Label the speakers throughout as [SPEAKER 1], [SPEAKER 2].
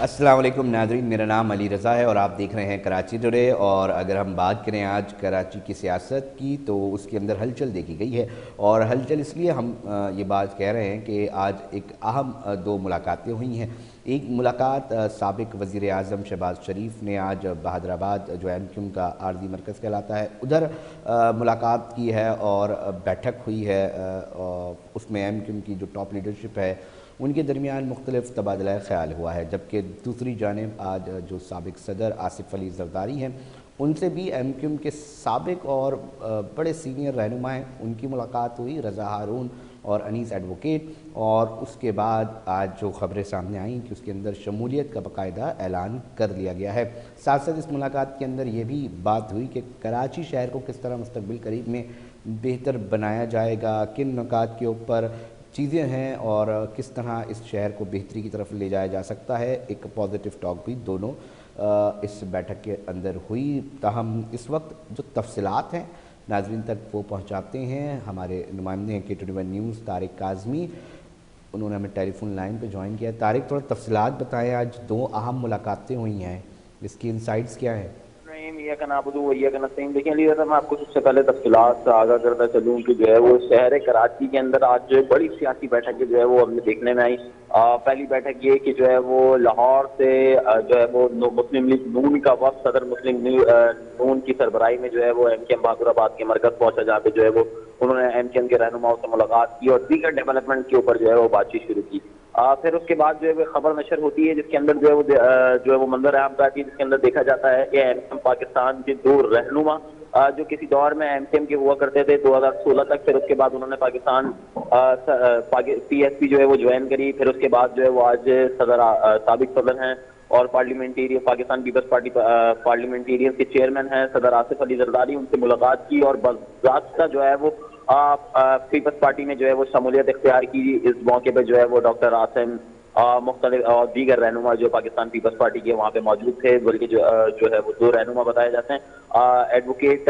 [SPEAKER 1] अस्सलाम वालेकुम नाज़रीन, मेरा नाम अली रज़ा है और आप देख रहे हैं कराची टुडे। और अगर हम बात करें आज कराची की सियासत की तो उसके अंदर हलचल देखी गई है। और हलचल इसलिए हम ये बात कह रहे हैं कि आज एक अहम दो मुलाकातें हुई हैं। एक मुलाकात साबिक़ वज़ीर आज़म शहबाज शरीफ ने आज बहादराबाद जो एमक्यूम का आर्ज़ी मरकज़ कहलाता है उधर मुलाकात की है और बैठक हुई है। उसमें एमक्यूम की जो टॉप लीडरशिप है उनके दरमियान मुख्तलिफ तबादला ख़याल हुआ है। जबकि दूसरी जानिब आज जो साबिक़ सदर आसिफ़ अली ज़रदारी हैं उनसे भी एमक्यूम के साबिक़ और बड़े सीनियर रहनुमा हैं उनकी मुलाकात हुई, रज़ा हारून और अनीस एडवोकेट। और उसके बाद आज जो ख़बरें सामने आईं कि उसके अंदर शमूलियत का बाकायदा ऐलान कर लिया गया है। साथ साथ इस मुलाकात के अंदर ये भी बात हुई कि कराची शहर को किस तरह मुस्तक़बिल करीब में बेहतर बनाया जाएगा, किन नुकात के ऊपर चीज़ें हैं और किस तरह इस शहर को बेहतरी की तरफ ले जाया जा सकता है। एक पॉजिटिव टॉक भी दोनों इस बैठक के अंदर हुई। ताहम इस वक्त जो तफसीलात हैं नाज़रीन तक वो पहुंचाते हैं हमारे नुमाइंदे हैं K21 न्यूज़ तारिक काज़मी। उन्होंने हमें टेलीफोन लाइन पे ज्वाइन किया। तारिक, थोड़ा तफसीलात बताएं, आज दो अहम मुलाकातें हुई हैं, इसकी इंसाइट्स क्या है?
[SPEAKER 2] देखिए अली रज़ा, मैं आपको सबसे पहले तफसीलात से आगाह करता चलूँ कि जो है वो शहर कराची के अंदर आज जो बड़ी सियासी बैठकें जो है वो हमें देखने में आई। पहली बैठक ये कि जो है वो लाहौर से जो है वो मुस्लिम लीग नून का वक्त सदर मुस्लिम नून की सरबराही में जो है वो एमकेएम बहादुराबाद के मरकज पहुंचा, जहाँ पे जो है वो उन्होंने एमकेएम के रहनुमाओं से मुलाकात की और दीगर डेवलपमेंट के ऊपर जो है वो बातचीत शुरू की। फिर उसके बाद जो है वो खबर नशर होती है जिसके अंदर जो है वो मंजर आम आती है, जिसके अंदर देखा जाता है कि एमकेएम पाकिस्तान के दो रहनुमा जो किसी दौर में एमकेएम के हुआ करते थे 2016 तक, फिर उसके बाद उन्होंने पाकिस्तान पीएसपी जो है वो ज्वाइन करी। फिर उसके बाद जो है वो आज साबिक सदर हैं और parliamentarian Pakistan Peoples Party parliamentarian के चेयरमैन हैं सदर आसिफ अली जरदारी, उनसे मुलाकात की और बाकायदा जो है वो पीपल्स पार्टी में जो है वो शमूलियत इख्तियार की। इस मौके पर जो है वो डॉक्टर आसिम मुख्तलिफ और दीगर रहनुमा जो पाकिस्तान पीपल्स पार्टी के वहाँ पे मौजूद थे, बल्कि जो है वो दो रहनुमा बताए जाते हैं, एडवोकेट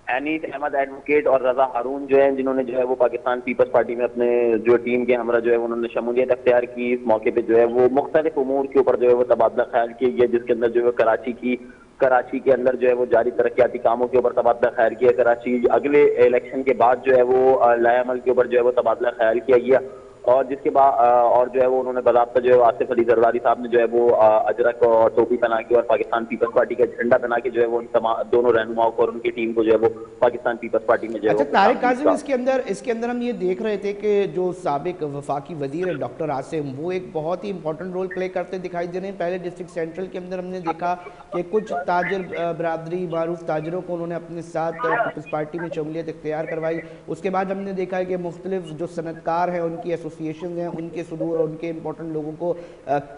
[SPEAKER 2] अनीस अहमद एडवोकेट और रज़ा हारून जो है, जिन्होंने जो है वो पाकिस्तान पीपल्स पार्टी में अपने जो टीम के हमरा जो है उन्होंने शमूलियत अख्तियार की। इस मौके पे जो है वो मुख्तलिफ उमूर के ऊपर जो है वो तबादला ख्याल किया गया, जिसके अंदर जो है कराची के अंदर जो है वो जारी तरक्याती कामों के ऊपर तबादला ख्याल किया। कराची अगले इलेक्शन के बाद जो है वो लाएमल के ऊपर जो है वो तबादला ख्याल किया गया और जिसके बाद और जो है वो उन्होंने बाकायदा जो है आसिफ अली जरदारी साहब ने जो है वो अजरक और टोपी पहना के और पाकिस्तान पीपल्स पार्टी का झंडा बना के जो है वो उन दोनों रहनुमाओं को और उनकी टीम को जो है वो पाकिस्तान पीपल्स पार्टी में जो है।
[SPEAKER 1] अच्छा तारिक काज़िम, इसके अंदर हम ये देख रहे थे कि जो साबिक वफाकी वजीर है डॉक्टर आसिम, वो एक बहुत ही इंपॉर्टेंट रोल प्ले करते दिखाई दे रहे हैं। पहले डिस्ट्रिक्ट सेंट्रल के अंदर हमने देखा कि कुछ ताजर बरादरी मारूफ ताजरों को उन्होंने अपने साथ पीपल्स पार्टी में शमूलियत इख्तियार करवाई। उसके बाद हमने देखा है कि मुख्तलिफ जो सनतकार हैं उनकी एसोसिएशन हैं, उनके सदूर और उनके इंपॉर्टेंट लोगों को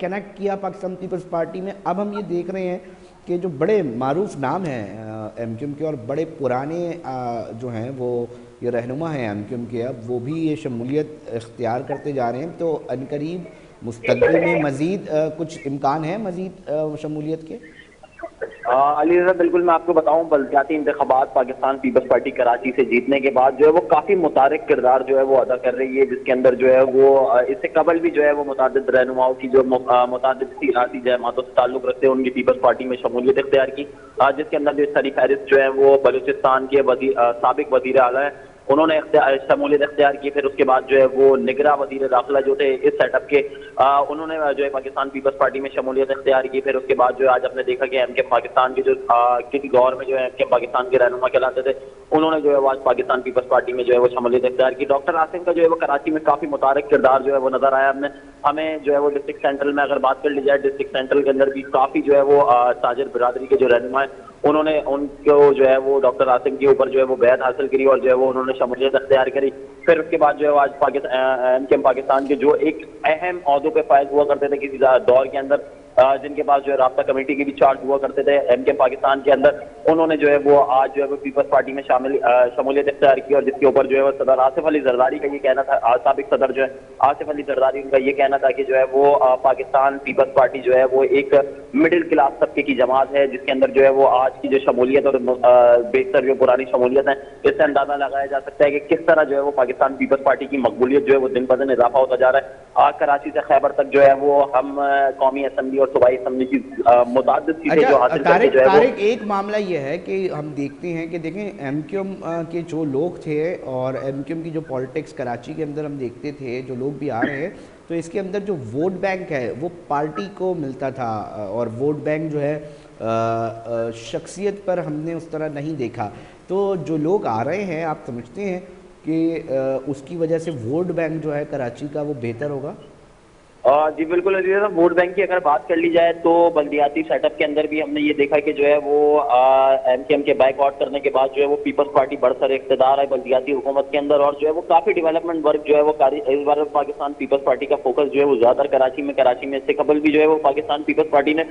[SPEAKER 1] कनेक्ट किया पाकिस्तान पीपल्स पार्टी में। अब हम ये देख रहे हैं कि जो बड़े मारूफ नाम हैं एमक्यूम के और बड़े पुराने जो हैं वो ये रहनुमा हैं एमक्यूम के, अब वो भी ये शमूलियत इख्तियार करते जा रहे हैं। तो अनकरीब मुस्तक़बिल में मज़ीद कुछ इम्कान है मज़ीद शमूलियत के?
[SPEAKER 2] अली रज़ा, बिल्कुल मैं आपको बताऊं, बल्दियाती इंतखाबात पाकिस्तान पीपल्स पार्टी कराची से जीतने के बाद जो है वो काफी मुतारिक किरदार जो है वो अदा कर रही है, जिसके अंदर जो है वो इससे कबल भी जो है वो मुतादिद रहनुमाओं की जो मुतादिद सियासी जमातों से ताल्लुक रखते हैं उनकी पीपल्स पार्टी में शमूलियत इख्तियार की, जिसके अंदर जो शरीफ फहरिस्त जो है वो बलूचिस्तान के साबिक वज़ीर आला है, उन्होंने शमूलियत इख्तियार की। फिर उसके बाद जो है वो निगरां वज़ीर दाखिला जो थे इस सेटअप के, उन्होंने जो है पाकिस्तान पीपल्स पार्टी में शमूलियत इख्तियार की। फिर उसके बाद जो है आज आपने देखा कि एमकेएम पाकिस्तान के जो किसी दौर में जो है एमकेएम पाकिस्तान के रहनुमा कहलाते थे, उन्होंने जो है वो आज पाकिस्तान पीपल्स पार्टी में जो है वो शमूलियत इख्तियार की। डॉक्टर आसिम का जो है वो कराची में काफी मुतारिक किरदार जो है वो नजर आया हमें जो है वो डिस्ट्रिक्ट सेंट्रल में अगर बात कर ली जाए, डिस्ट्रिक्ट सेंट्रल के अंदर भी काफी जो है वो ताजर बिरादरी के जो रहनुमा है उन्होंने उनको जो है वो डॉक्टर आसिम के ऊपर जो है वो बैत हासिल करी और जो है वो उन्होंने शमूलियत इख्तियार करी। फिर उसके बाद जो है आज एमकेएम पाकिस्तान के जो एक अहम ओहदों पे फायज हुआ करते थे किसी दौर के अंदर, जिनके पास जो है राब्ता कमेटी के भी चार्ज हुआ करते थे एमकेएम पाकिस्तान के अंदर, उन्होंने जो है वो आज जो है वो पीपल्स पार्टी में शमूलियत इख्तियार की, और जिसके ऊपर जो है वो सदर आसिफ अली जरदारी का ये कहना था, साबिक सदर जो है आसिफ अली जरदारी, उनका ये कहना था कि जो है वो पाकिस्तान पीपल्स पार्टी जो है वो एक मिडिल क्लास तबके की जमात है, जिसके अंदर जो है वो आज की जो शमूलियत और बेहतर जो पुरानी शमूलियत है, इससे अंदाजा लगाया जा सकता है कि किस तरह जो है वो पाकिस्तान पीपल्स पार्टी की मकबूलियत जो है वो दिन ब दिन इजाफा होता जा रहा है। कराची से खैबर तक जो है वो हम कौमी असम्बली और सूबाई असम्बली की मुताद्दिद सीटें जो हासिल करके जो है वो
[SPEAKER 1] तारिक, एक मामला ये है कि हम देखते हैं कि देखें एमक्यूएम के जो लोग थे और एमक्यूएम की जो पॉलिटिक्स कराची के अंदर हम देखते थे, जो लोग भी आ रहे हैं, तो इसके अंदर जो वोट बैंक है वो पार्टी को मिलता था, और वोट बैंक जो है शख्सियत पर हमने उस तरह नहीं देखा। तो जो लोग आ रहे हैं, आप समझते हैं कि उसकी वजह से वोट बैंक जो है कराची का वो बेहतर होगा?
[SPEAKER 2] जी बिल्कुल अजीज साहब, वोट बैंक की अगर बात कर ली जाए तो बल्दियाती सेटअप के अंदर भी हमने ये देखा कि जो है वो एमकेएम के बैकआउट करने के बाद जो है वो पीपल्स पार्टी बड़सर इख्तिदार है बल्दियाती हुकूमत के अंदर, और जो है वो काफी डेवलपमेंट वर्क जो है वो इस बार पाकिस्तान पीपल्स पार्टी का फोकस जो है वो ज्यादातर कराची में इससे कबल भी जो है वो पाकिस्तान पीपल्स पार्टी ने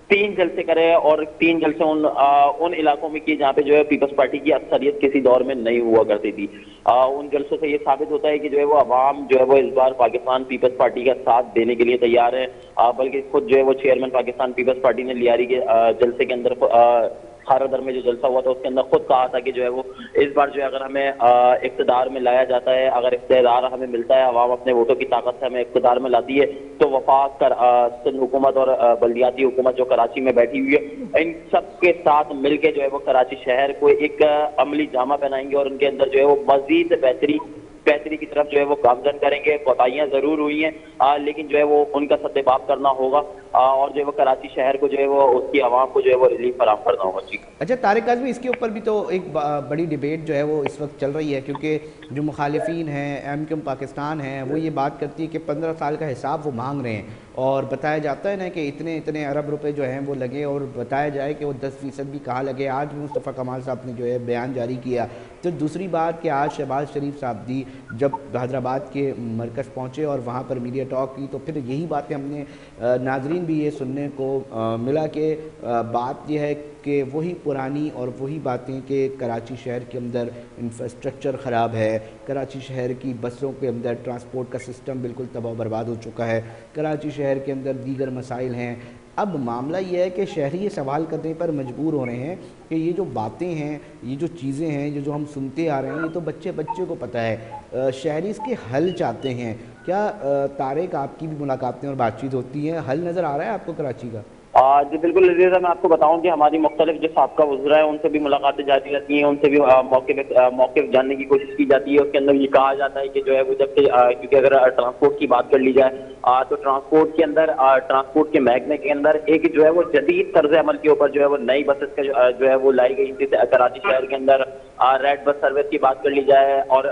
[SPEAKER 2] 3 जलसे करे, और 3 जलसे उन इलाकों में किए जहाँ पे जो है पीपल्स पार्टी की अक्सरियत किसी दौर में नहीं हुआ करती थी। उन जलसों से ये साबित होता है कि जो है वो अवाम जो है वो इस बार पाकिस्तान पीपल्स पार्टी का साथ देने के लिए तैयार है, बल्कि खुद जो है वो चेयरमैन पाकिस्तान पीपल्स पार्टी ने लियारी के जलसे के अंदर खारादर में जो जलसा हुआ था उसके अंदर खुद कहा था कि जो है वो इस बार जो है अगर हमें इक़्तिदार में लाया जाता है, अगर इक़्तिदार हमें मिलता है, अवाम अपने वोटों की ताकत से हमें इक़्तिदार में लाती है, तो वफाक कर सिंध हुकूमत और बल्दियाती हुकूमत जो कराची में बैठी हुई है, इन सब के साथ मिलकर जो है वो कराची शहर को एक अमली जामा पहनाएंगे और उनके अंदर जो है वो मजीद बेहतरी की तरफ जो है वो गामजन करेंगे। कोताहियां जरूर हुई हैं, लेकिन जो है वो उनका सद्देबाप करना होगा, और जो है वो कराची शहर को जो है वो उसकी आवाम को जो है वो रिलीफ फराहम करना होगा। जी
[SPEAKER 1] अच्छा तारिक आज़मी, इसके ऊपर भी तो एक बड़ी डिबेट जो है वो इस वक्त चल रही है, क्योंकि जो मुखालिफिन हैं, एमक्यूएम पाकिस्तान हैं, वो ये बात करती है कि 15 साल का हिसाब वो मांग रहे हैं, और बताया जाता है ना कि इतने इतने अरब रुपए जो हैं वो लगे, और बताया जाए कि वो 10% भी कहाँ लगे। आज भी मुस्तफ़ा कमाल साहब ने जो है बयान जारी किया। तो दूसरी बात कि आज शहबाज शरीफ साहब भी जब हैदराबाद के मरकज़ पहुँचे और वहाँ पर मीडिया टॉक की, तो फिर यही बातें हमने नाजरीन भी ये सुनने को मिला कि बात यह है कि वही पुरानी और वही बातें कि कराची शहर के अंदर इंफ्रास्ट्रक्चर ख़राब है, कराची शहर की बसों के अंदर ट्रांसपोर्ट का सिस्टम बिल्कुल तबाह बर्बाद हो चुका है, कराची शहर के अंदर दीगर मसाइल हैं। अब मामला ये है कि शहरी ये सवाल करने पर मजबूर हो रहे हैं कि ये जो बातें हैं, ये जो चीज़ें हैं, जो हम सुनते आ रहे हैं, ये तो बच्चे बच्चे को पता है। शहरी इसके हल चाहते हैं। क्या तारिक, आपकी भी मुलाकातें और बातचीत होती हैं, हल नज़र आ रहा है आपको कराची का?
[SPEAKER 2] जी बिल्कुल अजीज़ा, मैं आपको बताऊं कि हमारी मुख्तलिफ जो साबका वज़रा है उनसे भी मुलाकातें जाती रहती हैं, उनसे भी मौके जानने की कोशिश की जाती है। उसके अंदर ये कहा जाता है कि जो है वो जब क्योंकि अगर ट्रांसपोर्ट की बात कर ली जाए तो ट्रांसपोर्ट के अंदर ट्रांसपोर्ट के महकमे के अंदर एक जो है वो जदीद तर्ज अमल के ऊपर जो है वो नई बसेस का जो है वो लाई गई थी कराची शहर के अंदर। रेड बस सर्विस की बात कर ली जाए और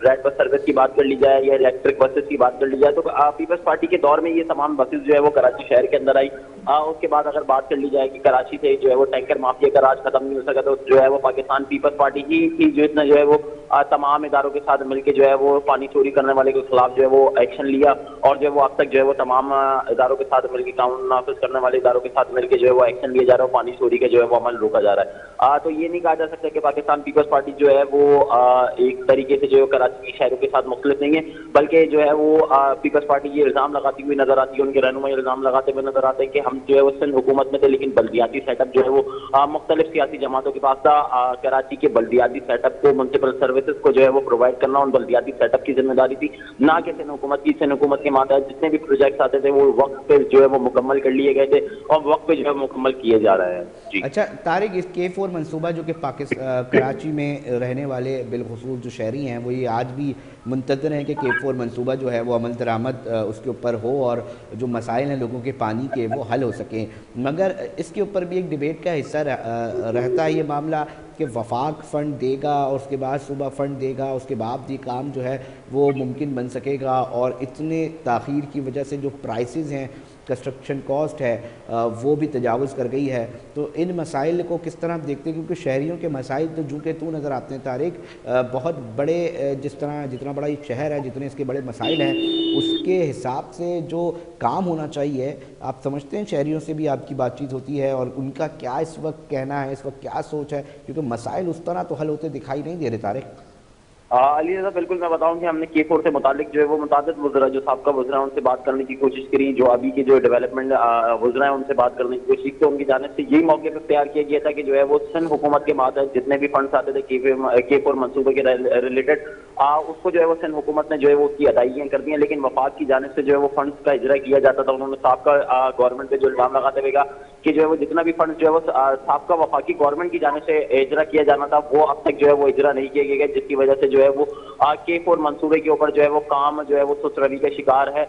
[SPEAKER 2] रेड बस सर्विस की बात कर ली जाए या इलेक्ट्रिक बसेस की बात कर ली जाए, तो पीपल्स पार्टी के दौर में ये तमाम बसेस जो है वो कराची शहर के अंदर आई। उसके बाद अगर बात कर ली जाए कि कराची से जो है वो टैंकर माफिया का राज खत्म नहीं हो सका, तो जो है वो पाकिस्तान पीपल्स पार्टी ही थी जो इतना जो है वो तमाम इदारों के साथ मिलकर जो है वो पानी चोरी करने वाले के खिलाफ जो है वो एक्शन लिया, और जो है वो अब तक जो है वो तमाम इदारों के साथ मिलकर कानून नाफिज करने वाले इदारों के साथ मिलकर जो है वो एक्शन लिया जा रहा है, पानी चोरी का जो है वो अमल रोका जा रहा है। तो ये नहीं कहा जा सकता कि पाकिस्तान पीपल्स पार्टी जो है वो एक तरीके से जो है कराची के शहरों के साथ मुख्तलिफ नहीं है, बल्कि जो है वो पीपल्स पार्टी ये इल्जाम लगाती हुई नजर आती है, उनके रहनुमा इल्जाम लगाते हुए नजर आते हैं कि हम जो है वो सिंध हुकूमत में थे, लेकिन बल्दियाती सेटअप जो है वो मुख्तलिफ सियासी जमातों के पास था। कराची के बल्दियाती सेटअप को, म्युनिसिपल सर्विसेज को जो है वो प्रोवाइड करना उन बल्दियाती सेटअप की जिम्मेदारी थी, ना कि सिंध हुकूमत की। सिंध हुकूमत के मातहत जितने भी प्रोजेक्ट आते थे वो वक्त पे जो है वो मुकम्मल कर लिए गए थे और वक्त पे जो है मुकम्मल किए जा रहे हैं। जी
[SPEAKER 1] अच्छा तारिक, इस K4 मनसूबा जो कि कराची में रहने वाले बिलखुसूस जो शहरी हैं वो ये आज भी मुंतज़िर हैं कि K4 मनसूबा जो है वो अमल दरामद उसके ऊपर हो और जो मसाइल हैं लोगों के पानी के वो हल हो सकें। मगर इसके ऊपर भी एक डिबेट का हिस्सा रहता है ये मामला कि वफाक फ़ंड देगा और उसके बाद सूबा फ़ंड देगा, उसके बाद ये काम जो है वो मुमकिन बन सकेगा, और इतने ताख़ीर की वजह से जो प्राइसेस हैं, कंस्ट्रक्शन कॉस्ट है वो भी तजावुज़ कर गई है। तो इन मसाइल को किस तरह देखते हैं, क्योंकि शहरियों के मसाइल तो जू के तू नज़र आते हैं तारिक, बहुत बड़े जितना बड़ा ये शहर है, जितने इसके बड़े मसाइल हैं के हिसाब से जो काम होना चाहिए, आप समझते हैं शहरियों से भी आपकी बातचीत होती है और उनका क्या इस वक्त कहना है, इस वक्त क्या सोच है, क्योंकि मसाइल उस तरह तो हल होते दिखाई नहीं दे रहे तारिक।
[SPEAKER 2] अली रज़ा, बिल्कुल मैं बताऊं कि हमने K4 से मुतालिक जो है वो मुतादिद वज़रा जो साबका वज़रा है उनसे बात करने की कोशिश करी, जो अभी के जो डेवलपमेंट वज़रा है उनसे बात करने की कोशिश की। तो उनकी जानिब से यही मौके पर तैयार किया गया था कि जो है वो सिंध हुकूमत के मातहत जितने भी फंड्स आते थे K4 मनसूबे के रिलेटेड, उसको जो है वो सिंध हुकूमत ने जो है वो उसकी अदायगियाँ कर दी हैं, लेकिन वफाक की जानिब से जो है वो फंड्स का इजरा किया जाता था। उन्होंने साबका गवर्नमेंट पे जो इल्ज़ाम लगाते हुए कहा कि जो है वो जितना भी फंड जो है वो साबका वफाकी गवर्नमेंट की जानिब से इजरा किया जाना था वो अब तक जो है वो इजरा नहीं किया गया, जिसकी वजह से जो है वो K4 मंसूबे के ऊपर जो है वो काम जो है वो सुस्त रवि का शिकार है।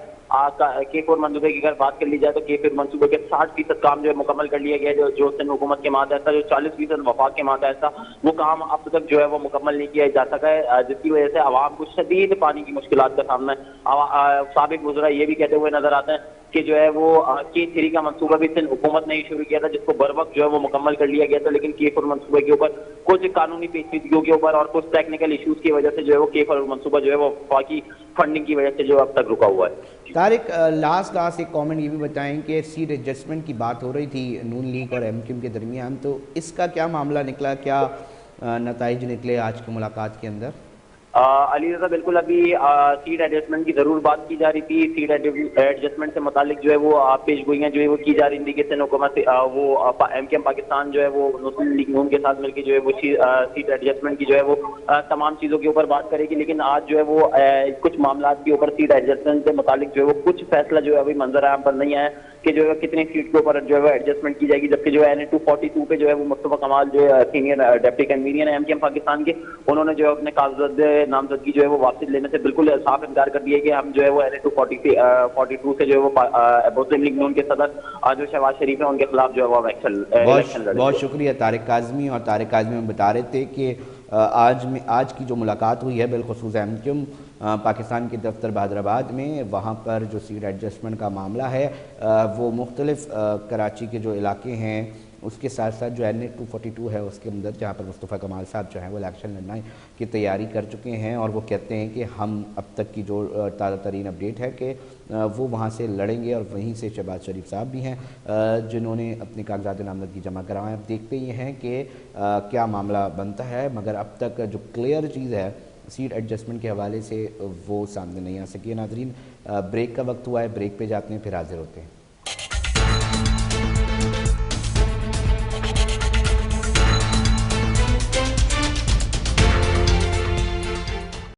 [SPEAKER 2] K4 मंसूबे की अगर बात कर ली जाए तो K4 मंसूबे के 60% काम जो है मुकम्मल कर लिया गया, जो सिंध हुकूमत के मातहत था, जो 40% वफाक के मातहत था, वो काम अब तक जो है वो मुकम्मल नहीं किया जा सका है, जिसकी वजह से आवाम को शदीद पानी की मुश्किलात का सामना है। साबिक वज़रा ये भी कहते हुए नजर आते हैं कि जो है वो K3 का मंसूबा भी सिंध हुकूमत ने ही शुरू किया था, जिसको बर वक्त जो है वो मुकम्मल कर लिया गया था, लेकिन K4 मंसूबे के ऊपर कुछ कानूनी पेचीदगियों के ऊपर और कुछ टेक्निकल इश्यूज की वजह से जो है वो K4 मंसूबा जो है वो वफाकी फंडिंग की वजह से जो अब तक रुका हुआ है।
[SPEAKER 1] तारिक, लास्ट एक कमेंट ये भी बताएं कि सीट एडजस्टमेंट की बात हो रही थी नून लीग और MQM के दरमियान, तो इसका क्या मामला निकला, क्या नताइज निकले आज की मुलाकात के अंदर?
[SPEAKER 2] अली रज़ा, बिल्कुल अभी सीट एडजस्टमेंट की ज़रूर बात की जा रही थी। सीट एडजस्टमेंट से मुतालिक जो है वो पेशगोइयाँ जो है वो की जा रही थी कि सिंध हुकूमत से वो MQM पाकिस्तान जो है वो मुस्लिम लीग नून के साथ मिलकर जो है वो सीट एडजस्टमेंट की जो है वो तमाम चीज़ों के ऊपर बात करेगी, लेकिन आज जो है वो कुछ मामला के ऊपर सीट एडजस्टमेंट से मुतालिक जो है वो कुछ फैसला जो है अभी मंजर आम पर नहीं आया कि जो है कितनी सीट के ऊपर जो है वो एडजस्टमेंट की जाएगी, जबकि जो है NA-242 पे जो है वो मुस्तफा कमाल जो है सीनियर डिप्टी कन्वीनर है MQM पाकिस्तान के, उन्होंने जो है अपने कागजात नामजदगी जो है वो वापस लेने से बिल्कुल साफ इनकार कर दिया कि हम जो है वो NA-242 से जो है वो मुस्लिम लीग नून के सदर जो शहबाज शरीफ है उनके खिलाफ जो है वो इलेक्शन लड़ेंगे।
[SPEAKER 1] बहुत शुक्रिया तारिक काज़मी। और तारिक काज़मी में बता रहे थे कि आज की जो मुलाकात हुई है बिलखुसूस MQM पाकिस्तान के दफ्तर बहादराबाद में, वहाँ पर जो सीट एडजस्टमेंट का मामला है वो मुख्तलिफ कराची के जो इलाके हैं उसके साथ साथ जो NA-242 है उसके अंदर, जहाँ पर मुस्तफ़ा कमाल साहब जो हैं वो इलेक्शन लड़ने की तैयारी कर चुके हैं, और वो कहते हैं कि हम अब तक की जो ताज़ा तरीन अपडेट है कि वो वहाँ से लड़ेंगे, और वहीं से शहबाज शरीफ साहब भी हैं जिन्होंने अपने कागजात नामजदगी जमा करवाएं। अब देखते ही हैं कि क्या मामला बनता है, मगर अब तक जो क्लियर चीज़ है सीट एडजस्टमेंट के हवाले से वो सामने नहीं आ सकी है। नाज़रीन, ब्रेक का वक्त हुआ है, ब्रेक पे जाते हैं, फिर हाजिर होते हैं।